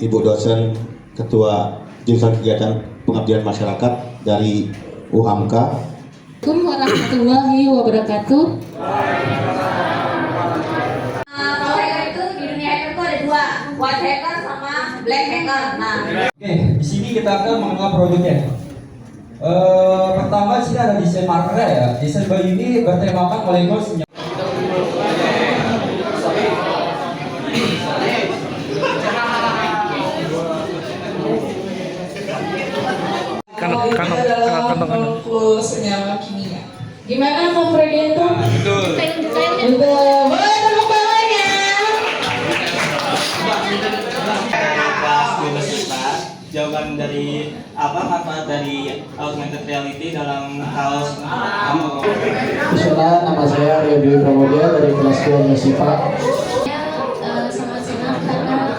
Ibu dosen Ketua Jurusan Kegiatan Pengabdian Masyarakat dari UHAMKA. Assalamualaikum warahmatullahi wabarakatuh. Kalau hacker itu di dunia hacker itu ada dua, white hacker sama black hacker. Nah, oke, di sini kita akan mengenal produknya. Pertama di sini ada desain markernya ya. Desain baju ini bertemakan oleh Ghost. Kantong senyawa kimia. Gimana komprehensif itu? Betul. Betul. Boleh tepuk tangannya. Jawaban dari apa manfaat dari augmented reality dalam kaos kamu? Bismillah, nama saya Rio Dwi Pramodia dari kelas 2 MISIPA. Sangat senang karena